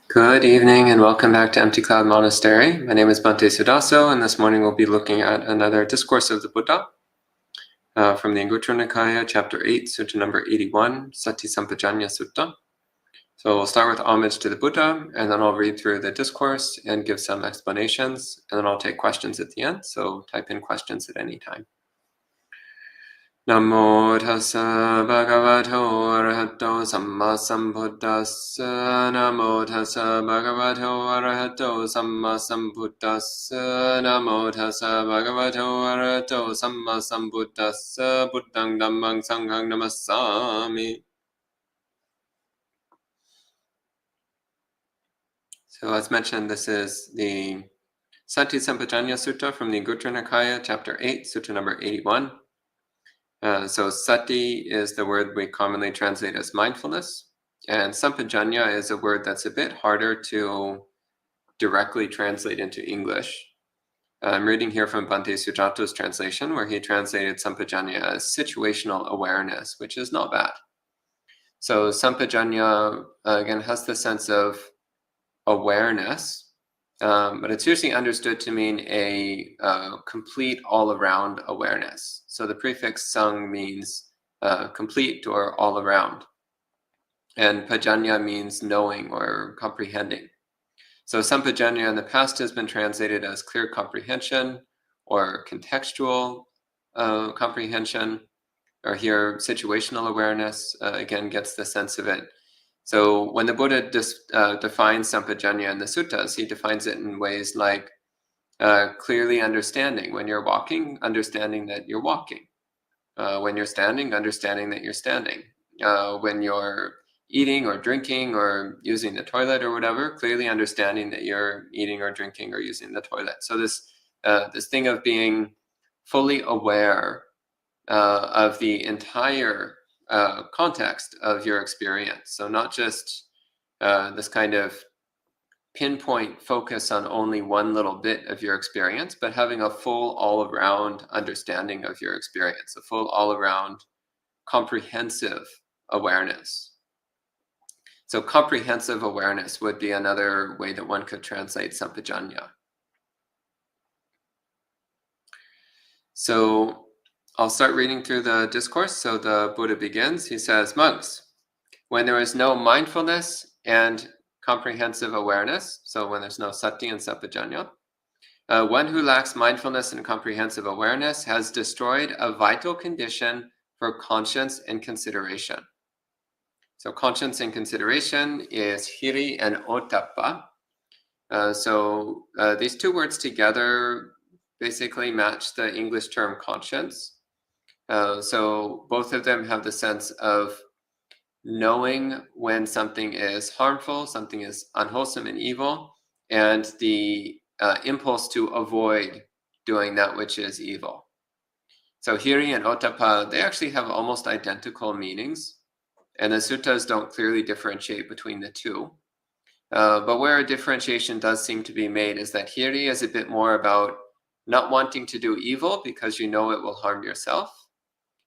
Good evening and welcome back to Empty Cloud Monastery. My name is Bhante Suddhāso, and this morning we'll be looking at another discourse of the Buddha from the Anguttara Nikaya, chapter 8, sutta number 81, Satisampajaññasutta. So we'll start with homage to the Buddha, and then I'll read through the discourse and give some explanations, and then I'll take questions at the end, so type in questions at any time. Namo tassa bhagavato arahato samma sambuddhassa. Namo tassa bhagavato arahato samma sambuddhassa. Namo tassa bhagavato arahato samma sambuddhassa. Buddhang dhammang sanghang namassami. So as mentioned, this is the Satisampajaññasutta from the Anguttara Nikaya, chapter 8, sutta number 81. So sati is the word we commonly translate as mindfulness, and sampajañña is a word that's a bit harder to directly translate into English. I'm reading here from Bhante Suddhāso's translation, where he translated sampajañña as situational awareness, which is not bad. So sampajañña, again, has the sense of awareness, but it's usually understood to mean a complete all-around awareness. So the prefix sang means complete or all around. And pajañña means knowing or comprehending. So sampajañña in the past has been translated as clear comprehension or contextual comprehension, or here situational awareness, again, gets the sense of it. So when the Buddha defines sampajañña in the suttas, he defines it in ways like clearly understanding. When you're walking, understanding that you're walking. When you're standing, understanding that you're standing. When you're eating or drinking or using the toilet or whatever, clearly understanding that you're eating or drinking or using the toilet. So this thing of being fully aware of the entire context of your experience. So not just this kind of pinpoint focus on only one little bit of your experience, but having a full all-around understanding of your experience, a full all-around comprehensive awareness. So comprehensive awareness would be another way that one could translate sampajañña. So I'll start reading through the discourse. So the Buddha begins. He says, monks, when there is no mindfulness and comprehensive awareness, so when there's no sati and sampajañña, one who lacks mindfulness and comprehensive awareness has destroyed a vital condition for conscience and consideration. So conscience and consideration is hiri and ottappa. So these two words together basically match the English term conscience. So both of them have the sense of knowing when something is harmful, something is unwholesome and evil, and the impulse to avoid doing that which is evil. So hiri and ottappa, they actually have almost identical meanings, and the suttas don't clearly differentiate between the two. But where a differentiation does seem to be made is that hiri is a bit more about not wanting to do evil because you know it will harm yourself.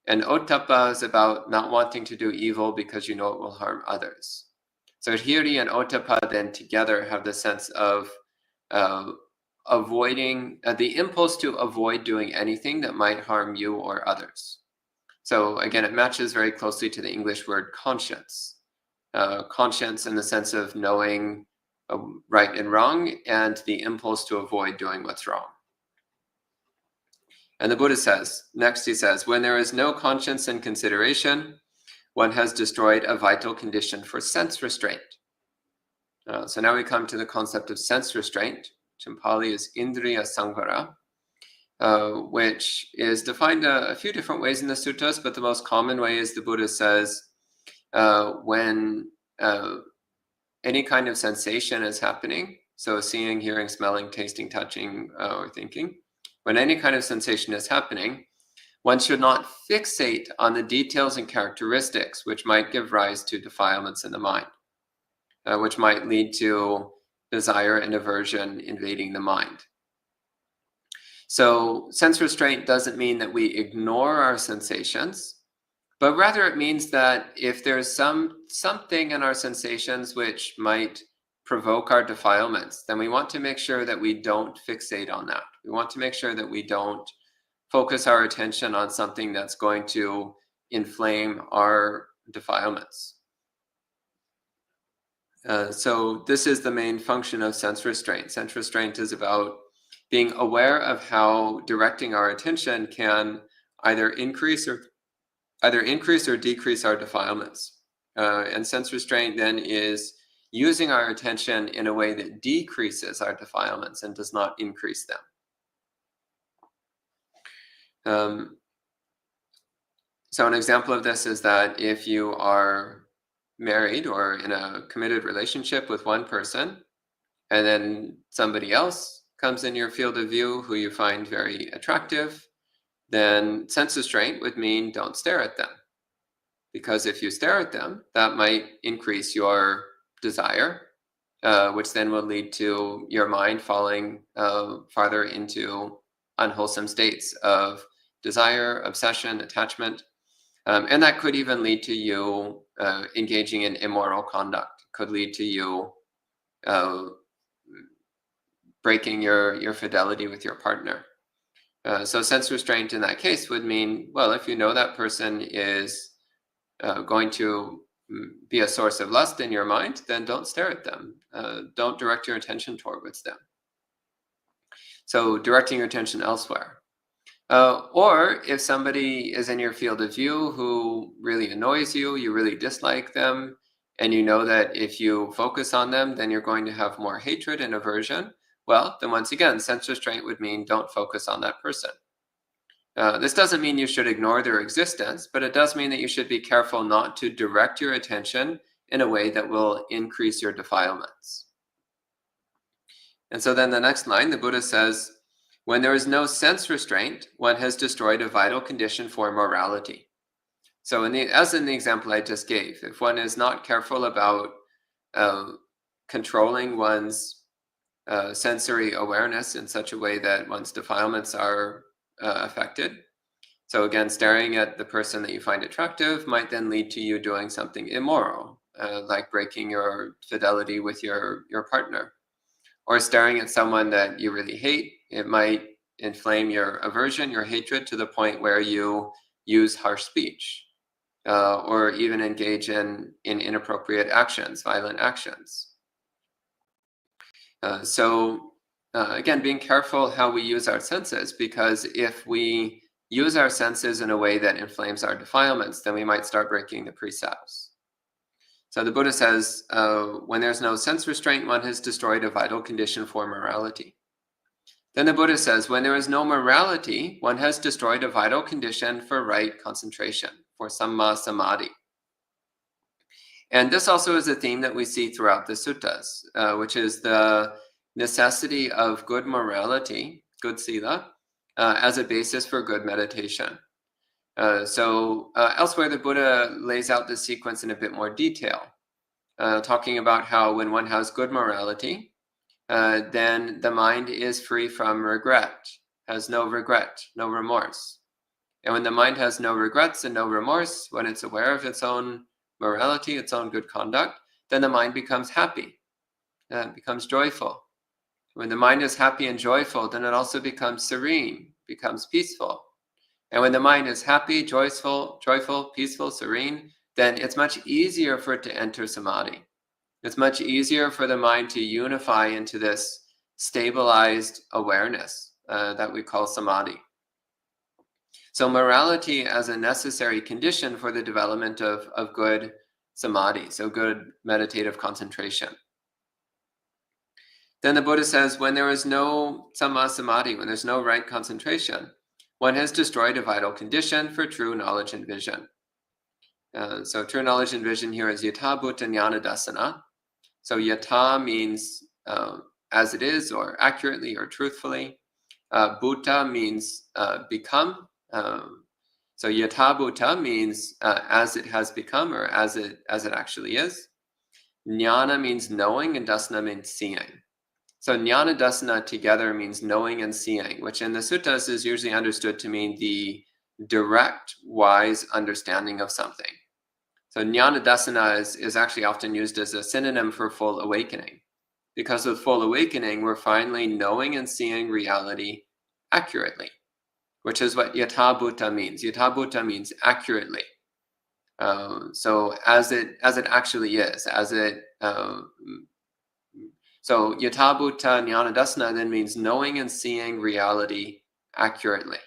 And ottappa is about not wanting to do evil because you know it will harm others. So hiri and ottappa then together have the sense of avoiding, the impulse to avoid doing anything that might harm you or others. So again, it matches very closely to the English word conscience. Conscience in the sense of knowing right and wrong, and the impulse to avoid doing what's wrong. And the Buddha says, next he says, when there is no conscience and consideration, one has destroyed a vital condition for sense restraint. So now we come to the concept of sense restraint, which in Pali is indriya samvara, which is defined a few different ways in the suttas, but the most common way is the Buddha says, when any kind of sensation is happening, so seeing, hearing, smelling, tasting, touching, or thinking, when any kind of sensation is happening, one should not fixate on the details and characteristics which might give rise to defilements in the mind, which might lead to desire and aversion invading the mind. So sense restraint doesn't mean that we ignore our sensations, but rather it means that if there's something in our sensations which might provoke our defilements, then we want to make sure that we don't fixate on that. We want to make sure that we don't focus our attention on something that's going to inflame our defilements. So this is the main function of sense restraint. Sense restraint is about being aware of how directing our attention can either increase or decrease our defilements. And sense restraint then is using our attention in a way that decreases our defilements and does not increase them. So an example of this is that if you are married or in a committed relationship with one person, and then somebody else comes in your field of view who you find very attractive, then sense restraint would mean don't stare at them. Because if you stare at them, that might increase your desire, which then will lead to your mind falling farther into unwholesome states of desire, obsession, attachment. And that could even lead to you engaging in immoral conduct, could lead to you breaking your fidelity with your partner. So sense restraint in that case would mean, well, if you know that person is going to be a source of lust in your mind, then don't stare at them. Don't direct your attention towards them. So directing your attention elsewhere. Or if somebody is in your field of view who really annoys you, you really dislike them, and you know that if you focus on them, then you're going to have more hatred and aversion, well, then once again, sense restraint would mean don't focus on that person. This doesn't mean you should ignore their existence, but it does mean that you should be careful not to direct your attention in a way that will increase your defilements. And so then the next line, the Buddha says, when there is no sense restraint, one has destroyed a vital condition for morality. So as in the example I just gave, if one is not careful about controlling one's sensory awareness in such a way that one's defilements are affected. So again, staring at the person that you find attractive might then lead to you doing something immoral, like breaking your fidelity with your partner. Or staring at someone that you really hate, it might inflame your aversion, your hatred, to the point where you use harsh speech, or even engage in inappropriate actions, violent actions. So again, being careful how we use our senses, because if we use our senses in a way that inflames our defilements, then we might start breaking the precepts. So the Buddha says, when there's no sense restraint, one has destroyed a vital condition for morality. Then the Buddha says, when there is no morality, one has destroyed a vital condition for right concentration, for samma samadhi. And this also is a theme that we see throughout the suttas, which is the necessity of good morality, good sila, as a basis for good meditation. So elsewhere, the Buddha lays out this sequence in a bit more detail, talking about how when one has good morality, then the mind is free from regret, has no regret, no remorse. And when the mind has no regrets and no remorse, when it's aware of its own morality, its own good conduct, then the mind becomes happy, becomes joyful. When the mind is happy and joyful, then it also becomes serene, becomes peaceful. And when the mind is happy, joyful, peaceful, serene, then it's much easier for it to enter samadhi. It's much easier for the mind to unify into this stabilized awareness that we call samadhi. So morality as a necessary condition for the development of good samadhi, so good meditative concentration. Then the Buddha says, when there is no samma samadhi, when there's no right concentration, one has destroyed a vital condition for true knowledge and vision. So true knowledge and vision here is yatha bhuta jnana dasana. So yatha means as it is, or accurately, or truthfully. Bhuta means become. So yatha bhuta means as it has become, or as it actually is. Jnana means knowing, and dasana means seeing. So jnana dasana together means knowing and seeing, which in the suttas is usually understood to mean the direct, wise understanding of something. So jnana dasana is actually often used as a synonym for full awakening. because with full awakening, we're finally knowing and seeing reality accurately, which is what yatha bhuta means. Yatha bhuta means accurately. So as it actually is, so yatha bhuta jnana dasana then means knowing and seeing reality accurately.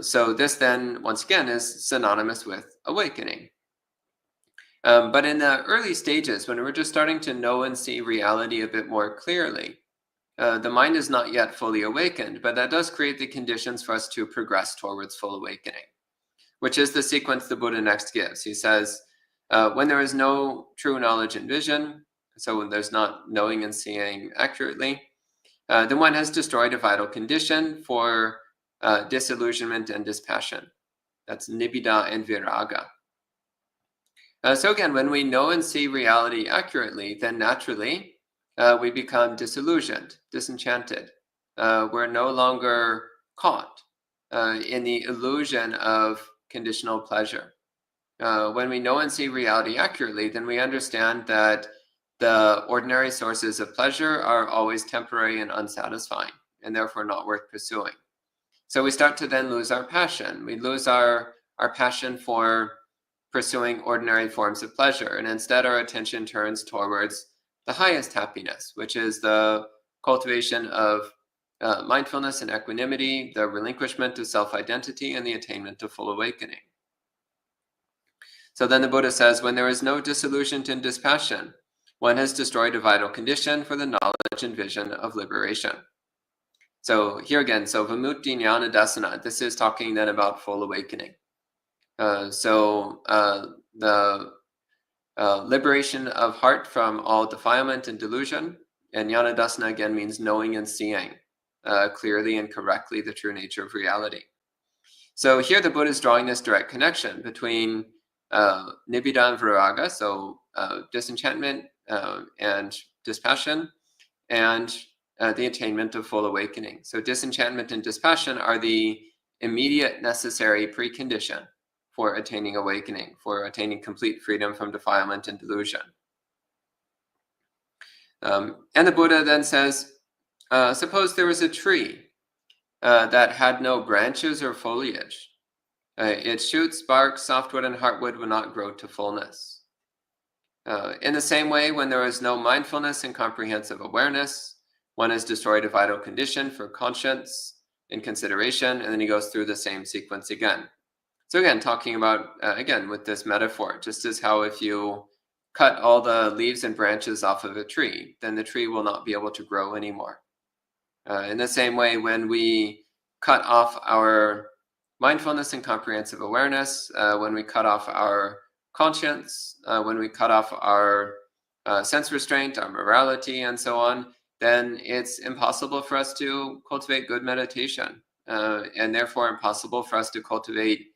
So this then, once again, is synonymous with awakening. But in the early stages, when we're just starting to know and see reality a bit more clearly, the mind is not yet fully awakened, but that does create the conditions for us to progress towards full awakening, which is the sequence the Buddha next gives. He says, when there is no true knowledge and vision, so when there's not knowing and seeing accurately, then one has destroyed a vital condition for disillusionment and dispassion. That's nibbida and viraga. So again, when we know and see reality accurately, then naturally we become disillusioned, disenchanted. We're no longer caught in the illusion of conditional pleasure. When we know and see reality accurately, then we understand that the ordinary sources of pleasure are always temporary and unsatisfying, and therefore not worth pursuing. So we start to then lose our passion. We lose our passion for pursuing ordinary forms of pleasure, and instead our attention turns towards the highest happiness, which is the cultivation of mindfulness and equanimity, the relinquishment of self-identity, and the attainment of full awakening. So then the Buddha says, when there is no disillusionment and dispassion, one has destroyed a vital condition for the knowledge and vision of liberation. So here again, so vimutti jnana dasana, this is talking then about full awakening. The liberation of heart from all defilement and delusion, and jnana dasana again means knowing and seeing clearly and correctly the true nature of reality. So here the Buddha is drawing this direct connection between nibbida and viraga, so disenchantment and dispassion, and the attainment of full awakening. So disenchantment and dispassion are the immediate necessary precondition for attaining awakening, for attaining complete freedom from defilement and delusion. And the Buddha then says, suppose there was a tree that had no branches or foliage. Its shoots, bark, softwood, and heartwood would not grow to fullness. In the same way, when there is no mindfulness and comprehensive awareness, one has destroyed a vital condition for conscience and consideration, and then he goes through the same sequence again. So again, talking about, again, with this metaphor, just as how if you cut all the leaves and branches off of a tree, then the tree will not be able to grow anymore. In the same way, when we cut off our mindfulness and comprehensive awareness, when we cut off our conscience, when we cut off our sense restraint, our morality, and so on, then it's impossible for us to cultivate good meditation, and therefore impossible for us to cultivate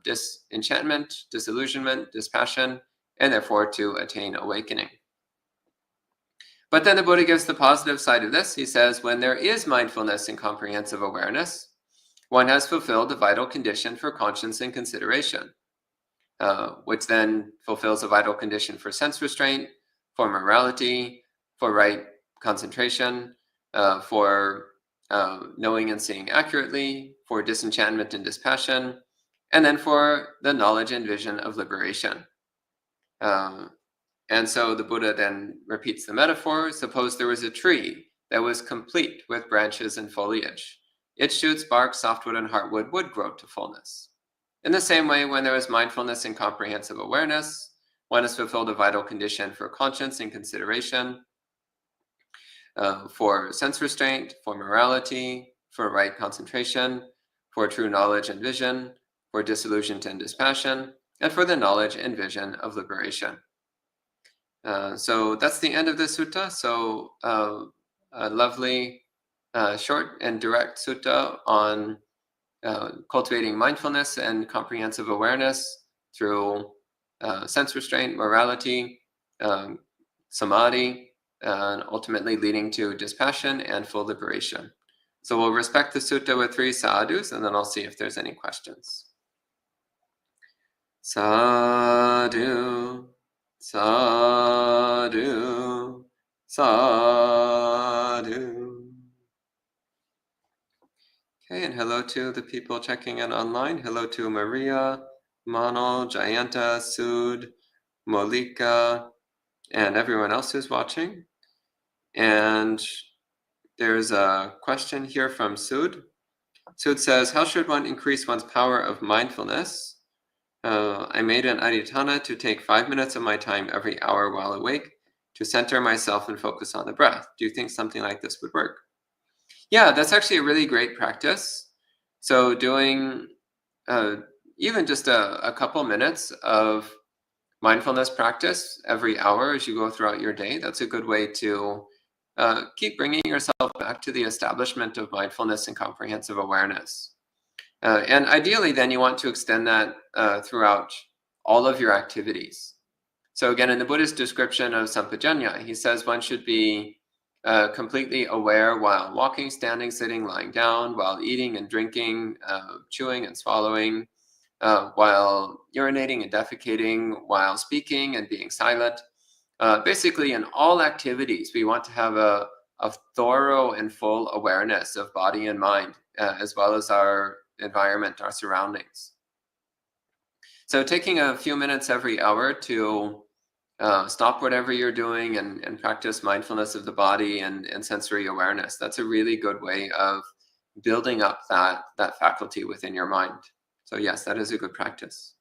disenchantment, disillusionment, dispassion, and therefore to attain awakening. But then the Buddha gives the positive side of this. He says, when there is mindfulness and comprehensive awareness, one has fulfilled the vital condition for conscience and consideration, which then fulfills a vital condition for sense restraint, for morality, for right concentration, for knowing and seeing accurately, for disenchantment and dispassion, and then for the knowledge and vision of liberation. And so the Buddha then repeats the metaphor. Suppose there was a tree that was complete with branches and foliage. Its shoots, bark, softwood, and heartwood would grow to fullness. In the same way, when there is mindfulness and comprehensive awareness, one has fulfilled a vital condition for conscience and consideration, for sense restraint, for morality, for right concentration, for true knowledge and vision, for disillusionment and dispassion, and for the knowledge and vision of liberation. So that's the end of the sutta. So a lovely, short and direct sutta on cultivating mindfulness and comprehensive awareness through sense restraint, morality, samadhi, and ultimately leading to dispassion and full liberation. So we'll respect the sutta with 3 sadhus, and then I'll see if there's any questions. Sadhu, sadhu, Sadhu. Okay, and hello to the people checking in online. Hello to Maria, Manal, Jayanta, Sud, Molika, and everyone else who's watching. And there's a question here from Sud. Sud says, how should one increase one's power of mindfulness? I made an adhitthana to take 5 minutes of my time every hour while awake to center myself and focus on the breath. Do you think something like this would work? Yeah, that's actually a really great practice. So doing even just a couple minutes of mindfulness practice every hour as you go throughout your day, that's a good way to keep bringing yourself back to the establishment of mindfulness and comprehensive awareness. And ideally, then you want to extend that throughout all of your activities. So again, in the Buddhist description of Sampajañña, he says one should be completely aware while walking, standing, sitting, lying down, while eating and drinking, chewing and swallowing, while urinating and defecating, while speaking and being silent. Basically, in all activities, we want to have a thorough and full awareness of body and mind, as well as our environment, our surroundings. So taking a few minutes every hour to stop whatever you're doing and practice mindfulness of the body and sensory awareness, that's a really good way of building up that faculty within your mind. So yes, that is a good practice.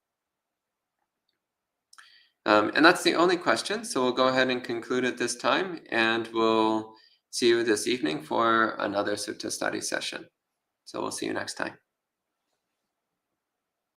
And that's the only question. So we'll go ahead and conclude at this time, and we'll see you this evening for another sutta study session. So we'll see you next time.